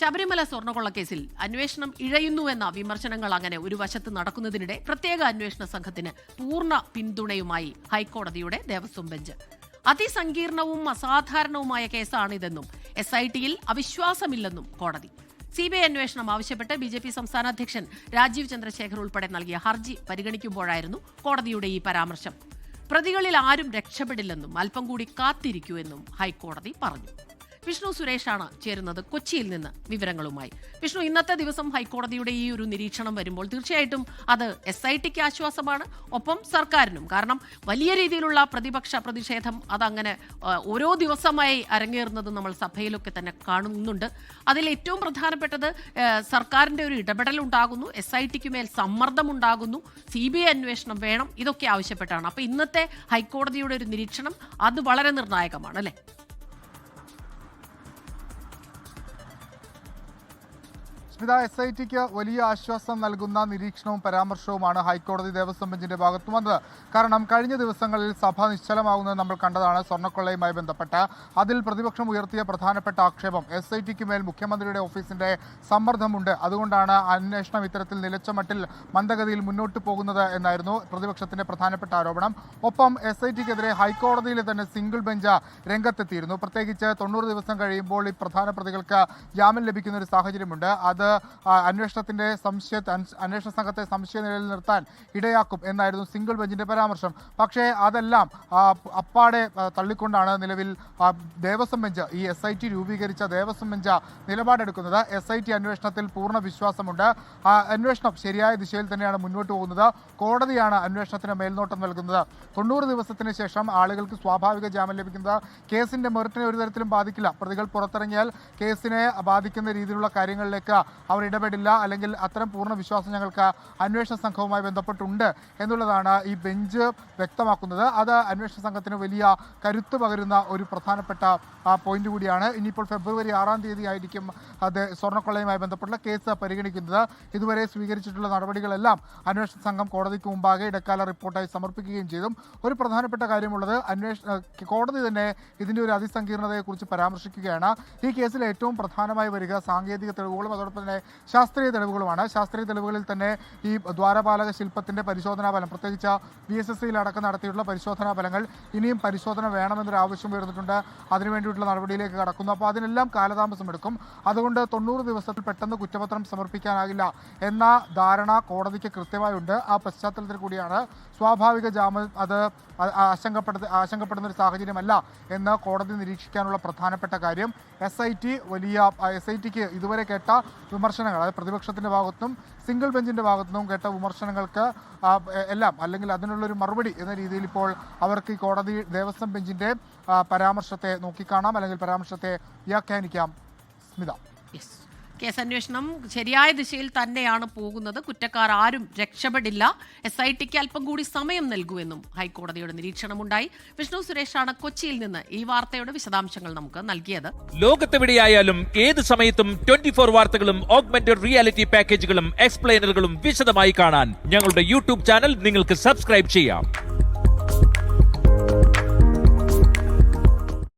ശബരിമല സ്വർണ്ണക്കൊള്ളക്കേസിൽ അന്വേഷണം ഇഴയുന്നുവെന്ന വിമർശനങ്ങൾ അങ്ങനെ ഒരു വശത്ത് നടക്കുന്നതിനിടെ പ്രത്യേക അന്വേഷണ സംഘത്തിന് പൂർണ്ണ പിന്തുണയുമായി ഹൈക്കോടതിയുടെ ദേവസ്വം ബെഞ്ച്. അതിസങ്കീർണവും അസാധാരണവുമായ കേസാണിതെന്നും SIT-യിൽ അവിശ്വാസമില്ലെന്നും കോടതി. CBI അന്വേഷണം ആവശ്യപ്പെട്ട് BJP സംസ്ഥാന അധ്യക്ഷൻ രാജീവ് ചന്ദ്രശേഖർ ഉൾപ്പെടെ നൽകിയ ഹർജി പരിഗണിക്കുമ്പോഴായിരുന്നു കോടതിയുടെ ഈ പരാമർശം. പ്രതികളിൽ ആരും രക്ഷപ്പെടില്ലെന്നും അല്പം കൂടി കാത്തിരിക്കൂ എന്നും ഹൈക്കോടതി പറഞ്ഞു. വിഷ്ണു സുരേഷാണ് ചേരുന്നത് കൊച്ചിയിൽ നിന്ന് വിവരങ്ങളുമായി. വിഷ്ണു, ഇന്നത്തെ ദിവസം ഹൈക്കോടതിയുടെ ഈ ഒരു നിരീക്ഷണം വരുമ്പോൾ തീർച്ചയായിട്ടും അത് SIT-ക്ക് ആശ്വാസമാണ്, ഒപ്പം സർക്കാരിനും. കാരണം വലിയ രീതിയിലുള്ള പ്രതിപക്ഷ പ്രതിഷേധം അതങ്ങനെ ഓരോ ദിവസമായി അരങ്ങേറുന്നത് നമ്മൾ സഭയിലൊക്കെ തന്നെ കാണുന്നുണ്ട്. അതിൽ ഏറ്റവും പ്രധാനപ്പെട്ടത് സർക്കാരിൻ്റെ ഒരു ഇടപെടൽ ഉണ്ടാകുന്നു, SIT-ക്ക് മേൽ സമ്മർദ്ദമുണ്ടാകുന്നു, CBI അന്വേഷണം വേണം, ഇതൊക്കെ ആവശ്യപ്പെട്ടാണ്. അപ്പോൾ ഇന്നത്തെ ഹൈക്കോടതിയുടെ ഒരു നിരീക്ഷണം അത് വളരെ നിർണായകമാണ് അല്ലേ? SIT-ക്ക് വലിയ ആശ്വാസം നൽകുന്ന നിരീക്ഷണവും പരാമർശവുമാണ് ഹൈക്കോടതി ദേവസ്വം ബെഞ്ചിന്റെ ഭാഗത്തു വന്നത്. കാരണം കഴിഞ്ഞ ദിവസങ്ങളിൽ സഭ നിശ്ചലമാകുന്നത് നമ്മൾ കണ്ടതാണ്. സ്വർണ്ണക്കൊള്ളയുമായി ബന്ധപ്പെട്ട് അതിൽ പ്രതിപക്ഷം ഉയർത്തിയ പ്രധാനപ്പെട്ട ആക്ഷേപം SIT-ക്ക് മേൽ മുഖ്യമന്ത്രിയുടെ ഓഫീസിന്റെ സമ്മർദ്ദമുണ്ട്, അതുകൊണ്ടാണ് അന്വേഷണം ഇത്തരത്തിൽ നിലച്ച മട്ടിൽ മന്ദഗതിയിൽ മുന്നോട്ട് പോകുന്നത് എന്നായിരുന്നു പ്രതിപക്ഷത്തിന്റെ പ്രധാനപ്പെട്ട ആരോപണം. ഒപ്പം SIT-ക്കെതിരെ ഹൈക്കോടതിയിലെ തന്നെ സിംഗിൾ ബെഞ്ച് രംഗത്തെത്തിയിരുന്നു. പ്രത്യേകിച്ച് 90 ദിവസം കഴിയുമ്പോൾ ഈ പ്രധാന പ്രതികൾക്ക് ജാമ്യം ലഭിക്കുന്ന ഒരു സാഹചര്യമുണ്ട്. അത് അന്വേഷണ സംഘത്തെ സംശയനിലയിൽ നിർത്താൻ ഇടയാക്കും എന്നായിരുന്നു സിംഗിൾ ബെഞ്ചിന്റെ പരാമർശം. പക്ഷേ അതെല്ലാം അപ്പാടെ തള്ളിക്കൊണ്ടാണ് നിലവിൽ ദേവസ്വം ബെഞ്ച്, ഈ SIT രൂപീകരിച്ച ദേവസ്വം ബെഞ്ച് നിലപാടെടുക്കുന്നത്. SIT അന്വേഷണത്തിൽ പൂർണ്ണ വിശ്വാസമുണ്ട്. അന്വേഷണം ശരിയായ ദിശയിൽ തന്നെയാണ് മുന്നോട്ട് പോകുന്നത്. കോടതിയാണ് അന്വേഷണത്തിന് മേൽനോട്ടം നൽകുന്നത്. 90 ദിവസത്തിന് ശേഷം ആളുകൾക്ക് സ്വാഭാവിക ജാമ്യം ലഭിക്കുന്നത് കേസിന്റെ മെറിറ്റിനെ ഒരു തരത്തിലും ബാധിക്കില്ല. പ്രതികൾ പുറത്തിറങ്ങിയാൽ കേസിനെ ബാധിക്കുന്ന രീതിയിലുള്ള കാര്യങ്ങളിലേക്ക് അവർ ഇടപെടില്ല, അല്ലെങ്കിൽ അത്തരം പൂർണ്ണ വിശ്വാസം ഞങ്ങൾക്ക് അന്വേഷണ സംഘവുമായി ബന്ധപ്പെട്ടുണ്ട് എന്നുള്ളതാണ് ഈ ബെഞ്ച് വ്യക്തമാക്കുന്നത്. അത് അന്വേഷണ സംഘത്തിന് വലിയ കരുത്ത് പകരുന്ന ഒരു പ്രധാനപ്പെട്ട പോയിന്റ് കൂടിയാണ്. ഇനിയിപ്പോൾ ഫെബ്രുവരി 6-ാം തീയതി ആയിരിക്കും അത് സ്വർണ്ണക്കൊള്ളയുമായി ബന്ധപ്പെട്ടുള്ള കേസ് പരിഗണിക്കുന്നത്. ഇതുവരെ സ്വീകരിച്ചിട്ടുള്ള നടപടികളെല്ലാം അന്വേഷണ സംഘം കോടതിക്ക് മുമ്പാകെ ഇടക്കാല റിപ്പോർട്ടായി സമർപ്പിക്കുകയും ചെയ്തു. ഒരു പ്രധാനപ്പെട്ട കാര്യമുള്ളത്, കോടതി തന്നെ ഇതിൻ്റെ ഒരു അതിസങ്കീർണതയെക്കുറിച്ച് പരാമർശിക്കുകയാണ്. ഈ കേസിൽ ഏറ്റവും പ്രധാനമായി വരിക സാങ്കേതിക തെളിവുകളും അതോടൊപ്പം തന്നെ ശാസ്ത്രീയ തെളിവുകളുമാണ്. ശാസ്ത്രീയ തെളിവുകളിൽ തന്നെ ഈ ദ്വാരപാലക ശില്പത്തിന്റെ പരിശോധനാ ഫലം, പ്രത്യേകിച്ച് BSSC അടക്കം നടത്തിയിട്ടുള്ള പരിശോധനാ ഫലങ്ങൾ ഇനിയും പരിശോധന വേണമെന്നൊരു ആവശ്യം ഉയർന്നിട്ടുണ്ട്. അതിനുവേണ്ടിയിട്ടുള്ള നടപടിയിലേക്ക് കടക്കുന്നു. അപ്പോൾ അതിനെല്ലാം കാലതാമസം എടുക്കും. അതുകൊണ്ട് 90 ദിവസത്തിൽ പെട്ടെന്ന് കുറ്റപത്രം സമർപ്പിക്കാനാകില്ല എന്ന ധാരണ കോടതിക്ക് കൃത്യമായുണ്ട്. ആ പശ്ചാത്തലത്തിൽ കൂടിയാണ് സ്വാഭാവിക ജാമ്യം അത് ആശങ്കപ്പെടുന്ന ഒരു സാഹചര്യമല്ല എന്ന് കോടതി നിരീക്ഷിക്കാനുള്ള പ്രധാനപ്പെട്ട കാര്യം. SIT-ക്ക് ഇതുവരെ കേട്ട വിമർശനങ്ങൾ, അതായത് പ്രതിപക്ഷത്തിൻ്റെ ഭാഗത്തും സിംഗിൾ ബെഞ്ചിൻ്റെ ഭാഗത്തുനിന്നും കേട്ട വിമർശനങ്ങൾക്ക് എല്ലാം, അല്ലെങ്കിൽ അതിനുള്ളൊരു മറുപടി എന്ന രീതിയിൽ ഇപ്പോൾ അവർക്ക് ഈ കോടതി ദേവസ്വം ബെഞ്ചിൻ്റെ പരാമർശത്തെ നോക്കിക്കാണാം, അല്ലെങ്കിൽ പരാമർശത്തെ വ്യാഖ്യാനിക്കാം. സ്മിത, കേസ് അന്വേഷണം ശരിയായ ദിശയിൽ തന്നെയാണ് പോകുന്നത്. കുറ്റക്കാർ ആരും രക്ഷപ്പെടില്ല. SIT-ക്ക് അല്പം കൂടി സമയം നൽകുമെന്നും ഹൈക്കോടതിയുടെ നിരീക്ഷണമുണ്ടായി. വിഷ്ണു സുരേഷാണ് കൊച്ചിയിൽ നിന്ന് ഈ വാർത്തയുടെ വിശദാംശങ്ങൾ നമുക്ക് നൽകിയത്. ലോകത്തെവിടെയായാലും ഏത് സമയത്തും 24 വാർത്തകളും ഓഗ്മെന്റഡ് റിയാലിറ്റി പാക്കേജുകളും എക്സ്പ്ലെയിനറുകളും വിശദമായി കാണാൻ ഞങ്ങളുടെ YouTube ചാനൽ നിങ്ങൾക്ക് സബ്സ്ക്രൈബ് ചെയ്യാം.